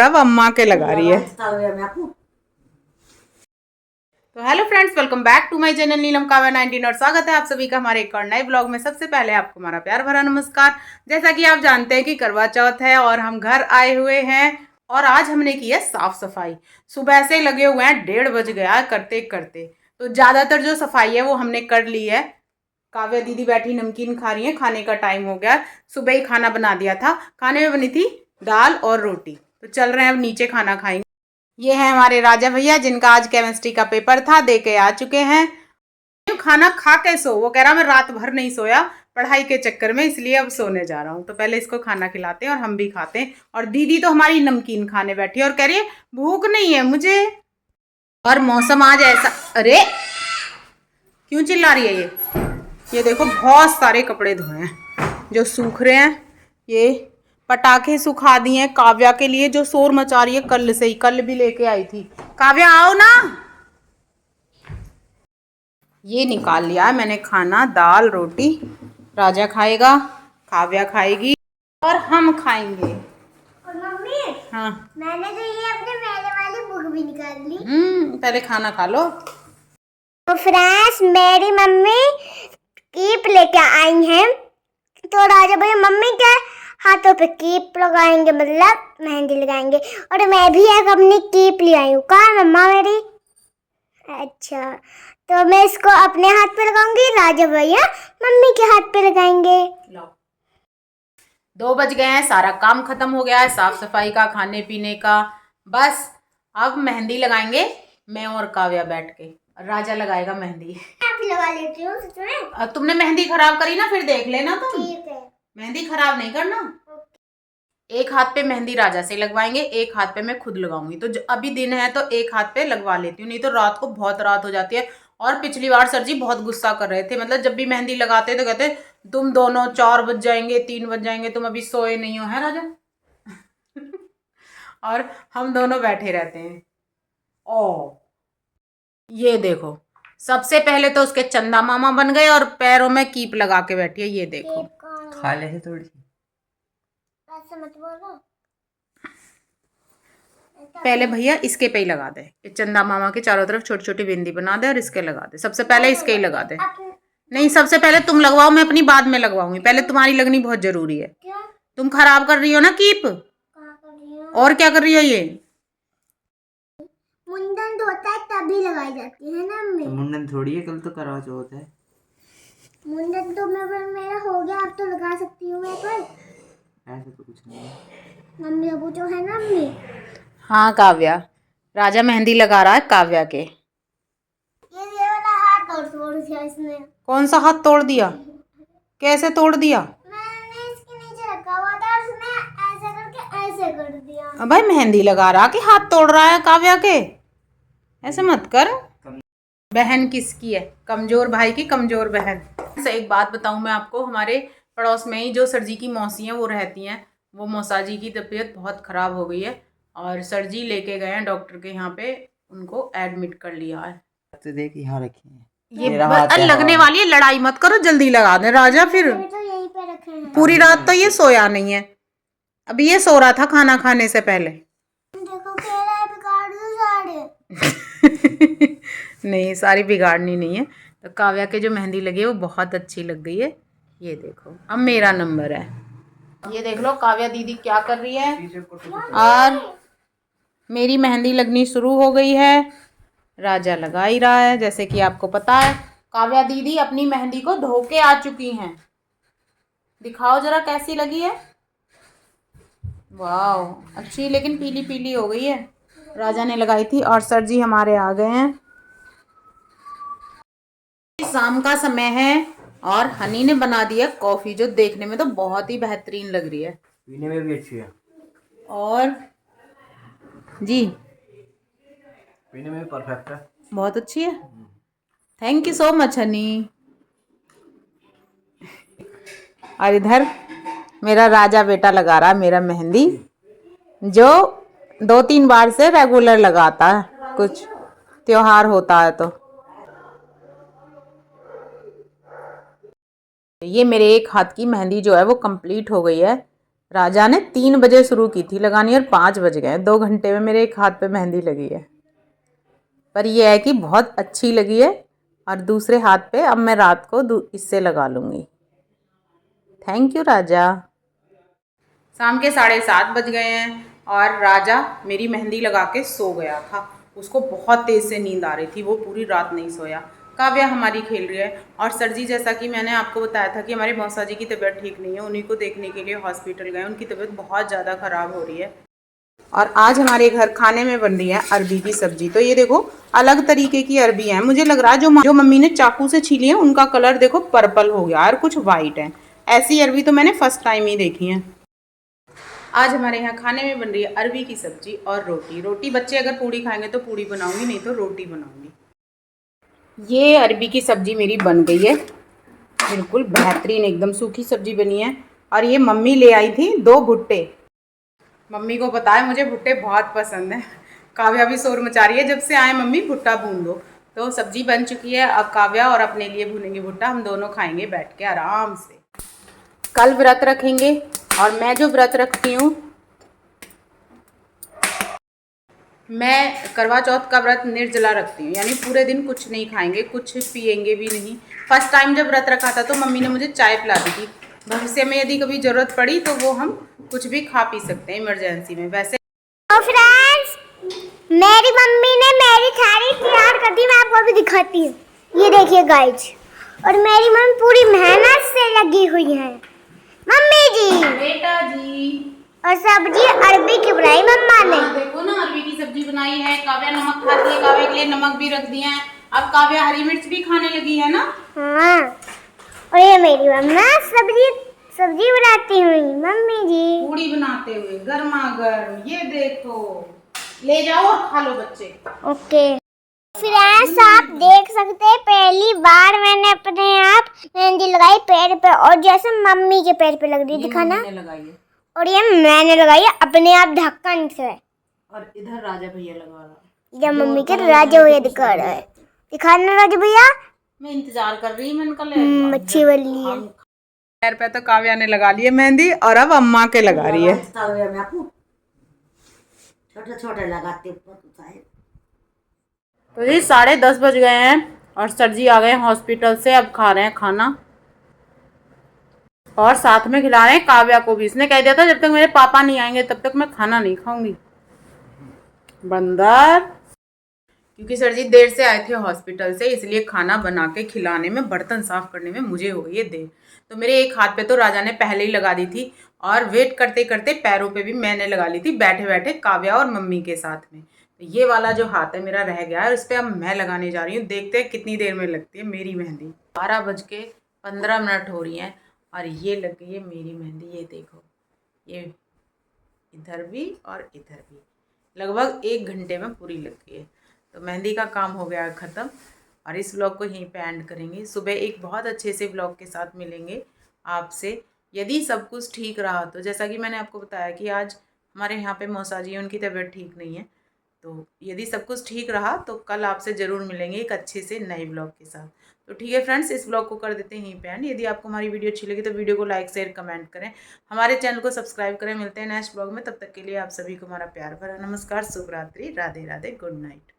सब अम्मा के लगा रही है। तो hello friends, welcome back to my channel Neelam Kavya 19 और स्वागत है आप सभी का हमारे एक और नए ब्लॉग में। सबसे पहले आपको हमारा प्यार भरा नमस्कार। जैसा कि आप जानते हैं कि करवा चौथ है और हम घर आए हुए हैं और आज हमने की है साफ सफाई। सुबह से लगे हुए हैं, 1:30 बज गया करते करते। तो ज़्यादातर जो सफाई है वो हमने कर ली है। काव्या दीदी बैठी नमकीन खा रही है, खाने का टाइम हो गया। सुबह ही खाना बना दिया था, खाने में बनी थी दाल और रोटी। तो चल रहे हैं अब नीचे खाना खाएंगे। ये है हमारे राजा भैया जिनका आज केमिस्ट्री का पेपर था, दे के आ चुके हैं। खाना खा के सो, वो कह रहा मैं रात भर नहीं सोया पढ़ाई के चक्कर में, इसलिए अब सोने जा रहा हूँ। तो पहले इसको खाना खिलाते हैं और हम भी खाते हैं। और दीदी तो हमारी नमकीन खाने बैठी है और कह रही है भूख नहीं है मुझे। और मौसम आज ऐसा, अरे क्यों चिल्ला रही है ये देखो बहुत सारे कपड़े धोए हैं जो सूख रहे हैं। ये पटाखे सुखा दिए हैं काव्या के लिए जो शोर मचा रही है कल से ही, कल भी लेके आई थी। काव्या आओ ना। ये निकाल लिया है मैंने खाना, दाल रोटी। राजा खाएगा, काव्या खाएगी और हम खाएंगे। और मम्मी, हाँ मैंने तो ये अपने पहले वाली बुक भी निकाल ली। पहले खाना खा लो। तो फ्रेंड्स, मेरी मम्मी कीप लेके आई हैं। तो राजा भैया मम्मी के हाथों पे कीप लगाएंगे, मतलब मेहंदी लगाएंगे। और मैं भी एक अपनी कीप ले आई हूँ। कहाँ मम्मा मेरी? अच्छा, तो मैं इसको अपने हाथ पे लगाऊंगी, राजा भैया मम्मी के हाथ पे लगाएंगे। 2 बज गए हैं, सारा काम खत्म हो गया है, साफ सफाई का, खाने पीने का। बस अब मेहंदी लगाएंगे मैं और काव्या बैठ के। राजा लगाएगा मेहंदी। आप लगा लेती हूँ सच में। तुमने मेहंदी खराब करी ना, फिर देख लेना तुम। ठीक है, मेहंदी खराब नहीं करना। एक हाथ पे मेहंदी राजा से लगवाएंगे, एक हाथ पे मैं खुद लगाऊंगी। तो अभी दिन है तो एक हाथ पे लगवा लेती हूँ, नहीं तो रात को बहुत रात हो जाती है। और पिछली बार सर जी बहुत गुस्सा कर रहे थे, मतलब जब भी मेहंदी लगाते तो कहते तुम दोनों 4 बज जाएंगे 3 बज जाएंगे, तुम अभी सोए नहीं हो, है राजा। और हम दोनों बैठे रहते हैं। ओ ये देखो, सबसे पहले तो उसके चंदा मामा बन गए और पैरों में कीप लगा के बैठी है। ये देखो, खा ले है थोड़ी सी। ऐसे मत बोलो। पहले भैया इसके पे ही लगा दे, चंदा मामा के चारों तरफ छोटी छोटी बिंदी बना दे और इसके लगा दे। सबसे पहले इसके ही लगा दे। नहीं, सबसे पहले तुम लगवाओ, मैं अपनी बाद में लगवाऊंगी। पहले तुम्हारी लगनी बहुत जरूरी है। क्या? तुम खराब कर रही हो ना कीप। कहाँ कर रही हो? और क्या कर रही हो? ये मुंडन धोता है तभी लगाई जाती है ना मम्मी। तो मुंडन थोड़ी है, कल तो करवा चौथ है। मुंडन तो मेरा हो गया, अब तो लगा सकती हूँ मैं पर। ऐसा तो कुछ नहीं है। मम्मी अब जो है ना मम्मी। हाँ काव्या, राजा मेहंदी लगा रहा है काव्या के। ये वाला हाथ तोड़ दिया इसने। कौन सा हाथ तोड़ दिया? कैसे तोड़ दिया? मैंने इसके नीचे रखा हुआ था और उसने ऐसे करके ऐसे कर दिया। भाई मेहंदी लगा रहा कि हाथ तोड़ रहा है काव्या के? ऐसे मत कर। बहन किसकी है? कमजोर भाई की कमजोर बहन। से एक बात बताऊं मैं आपको, हमारे पड़ोस में ही जो सर जी की मौसी हैं वो रहती हैं। वो मौसा जी की तबीयत बहुत ख़राब हो गई है और सर जी लेके गए हैं डॉक्टर के यहाँ पे, उनको एडमिट कर लिया है। तो देख यहाँ रखी है। ये लगने वाली है, लड़ाई मत करो, जल्दी लगा दे राजा। फिर तो यहीं पे रखे हैं। पूरी रात तो ये सोया नहीं है। अभी ये सो रहा था खाना खाने से पहले। देखो कह रहा है बिगाड़ दो सारे। नहीं, सारी बिगाड़नी नहीं है। तो काव्या के जो मेहंदी लगी है वो बहुत अच्छी लग गई है। ये देखो, अब मेरा नंबर है। ये देख लो काव्या दीदी क्या कर रही है। और मेरी मेहंदी लगनी शुरू हो गई है। राजा लगा ही रहा है जैसे कि आपको पता है। काव्या दीदी अपनी मेहंदी को धो के आ चुकी हैं। दिखाओ जरा कैसी लगी है। वाह अच्छी, लेकिन पीली पीली हो गई है। राजा ने लगाई थी और सर जी हमारे आ गए हैं। शाम का समय है और हनी ने बना दिया कॉफी, जो देखने में तो बहुत ही बेहतरीन लग रही है, पीने में भी अच्छी है। और जी पीने में भी परफेक्ट है, बहुत अच्छी है। Thank you so much Honey. और इधर मेरा राजा बेटा लगा रहा है मेरा मेहंदी, जो 2-3 बार से रेगुलर लगाता है, कुछ त्योहार होता है तो। ये मेरे एक हाथ की मेहंदी जो है वो कंप्लीट हो गई है। राजा ने 3 बजे शुरू की थी लगानी और 5 बज गए। 2 घंटे में मेरे एक हाथ पे मेहंदी लगी है, पर यह है कि बहुत अच्छी लगी है। और दूसरे हाथ पे अब मैं रात को इससे लगा लूँगी। थैंक यू राजा। शाम के 7:30 बज गए हैं और राजा मेरी मेहंदी लगा के सो गया था। उसको बहुत तेज़ से नींद आ रही थी, वो पूरी रात नहीं सोया। काव्या हमारी खेल रही है और सर जी, जैसा कि मैंने आपको बताया था कि हमारे मौसा जी की तबीयत ठीक नहीं है, उन्हीं को देखने के लिए हॉस्पिटल गए। उनकी तबीयत बहुत ज़्यादा ख़राब हो रही है और आज हमारे घर खाने में बन रही है अरबी की सब्जी। तो ये देखो अलग तरीके की अरबी है। मुझे लग रहा है जो मम्मी ने चाकू से छीली है उनका कलर देखो पर्पल हो गया और कुछ वाइट है। ऐसी अरबी तो मैंने फर्स्ट टाइम ही देखी है। आज हमारे यहाँ खाने में बन रही है अरबी की सब्जी और रोटी। बच्चे अगर पूड़ी खाएंगे तो पूड़ी बनाऊंगी, नहीं तो रोटी बनाऊंगी। ये अरबी की सब्जी मेरी बन गई है, बिल्कुल बेहतरीन, एकदम सूखी सब्जी बनी है। और ये मम्मी ले आई थी 2 भुट्टे। मम्मी को पता है मुझे भुट्टे बहुत पसंद है। काव्या भी शोर मचा रही है जब से आए, मम्मी भुट्टा भून दो। तो सब्जी बन चुकी है, अब काव्या और अपने लिए भूनेंगे भुट्टा। हम दोनों खाएंगे बैठ के आराम से। कल व्रत रखेंगे और मैं जो व्रत रखती हूँ, मैं करवा चौथ का व्रत निर्जला रखती हूँ, यानी पूरे दिन कुछ नहीं खाएंगे, कुछ पिएंगे भी नहीं। फर्स्ट टाइम जब व्रत रखा था तो मम्मी ने मुझे चाय पिला दी थी। भविष्य में यदि कभी ज़रूरत पड़ी तो वो हम कुछ भी खा पी सकते हैं इमरजेंसी में। वैसे तो फ्रेंड्स, मेरी मम्मी ने मेरी थाली तैयार कर दी, मैं आपको भी दिखाती हूँ। ये देखिए गाइस, और मेरी मम्मी पूरी मेहनत से लगी हुई है। मम्मी जी, बेटा जी, और सब्जी अरबी की बनाई मम्मा ने। देखो ना अरबी की सब्जी बनाई है। काव्या नमक खाती है, काव्या के लिए नमक भी रख दिया है। अब काव्या हरी मिर्च भी खाने लगी है ना। हाँ, और ये मेरी मम्मा सब्जी बनाती हुई मम्मी जी, पूड़ी बनाते हुए गर्मा गर्म। ये देखो, ले जाओ और खा लो बच्चे। ओके फ्रेंड्स, आप देख सकते हैं पहली बार मैंने अपने आप मेहंदी लगाई पैर पे, और जैसे मम्मी के पैर पे लग रही, दिखाना। लगाई है और ये मैंने लगाई अपने आप ढक्कन से, और इधर राजा भैया लगा रहा है। या मम्मी के राजा भैया दिखा रहा है। दिखाना राजा भैया, मैं इंतजार कर रही हूँ, मैंने मच्छी वाली है। पैर पे तो काव्या ने लगा ली है मेहंदी और अब अम्मा के लगा रही है। छोटे छोटे लगाते तो जी 10:30 बज गए हैं और सर जी आ गए हॉस्पिटल से। अब खा रहे हैं खाना और साथ में खिला रहे हैं काव्या को भी। इसने कह दिया था जब तक मेरे पापा नहीं आएंगे तब तक मैं खाना नहीं खाऊंगी। बंदर, क्योंकि सर जी देर से आए थे हॉस्पिटल से, इसलिए खाना बना के खिलाने में, बर्तन साफ करने में मुझे हो गई है देर। तो मेरे एक हाथ पे तो राजा ने पहले ही लगा दी थी और वेट करते करते पैरों पे भी मैंने लगा ली थी, बैठे बैठे काव्या और मम्मी के साथ में। तो ये वाला जो हाथ है मेरा रह गया है, उस पर अब मैं लगाने जा रही हूँ। देखते हैं कितनी देर में लगती है मेरी मेहंदी। 12:15 हो रही हैं और ये लग गई है मेरी मेहंदी। ये देखो, ये इधर भी और इधर भी लगभग 1 घंटे में पूरी लग गई है। तो मेहंदी का काम हो गया ख़त्म और इस व्लॉग को यहीं पे एंड करेंगे। सुबह एक बहुत अच्छे से व्लॉग के साथ मिलेंगे आपसे, यदि सब कुछ ठीक रहा तो। जैसा कि मैंने आपको बताया कि आज हमारे यहाँ पे मौसा जी हैं, उनकी तबीयत ठीक नहीं है। तो यदि सब कुछ ठीक रहा तो कल आपसे ज़रूर मिलेंगे एक अच्छे से नए व्लॉग के साथ। तो ठीक है फ्रेंड्स, इस व्लॉग को कर देते हैं यहीं पे एंड। यदि आपको हमारी वीडियो अच्छी लगी तो वीडियो को लाइक शेयर कमेंट करें, हमारे चैनल को सब्सक्राइब करें। मिलते हैं नेक्स्ट व्लॉग में, तब तक के लिए आप सभी को हमारा प्यार भरा नमस्कार, शुभ रात्रि, राधे राधे, गुड नाइट।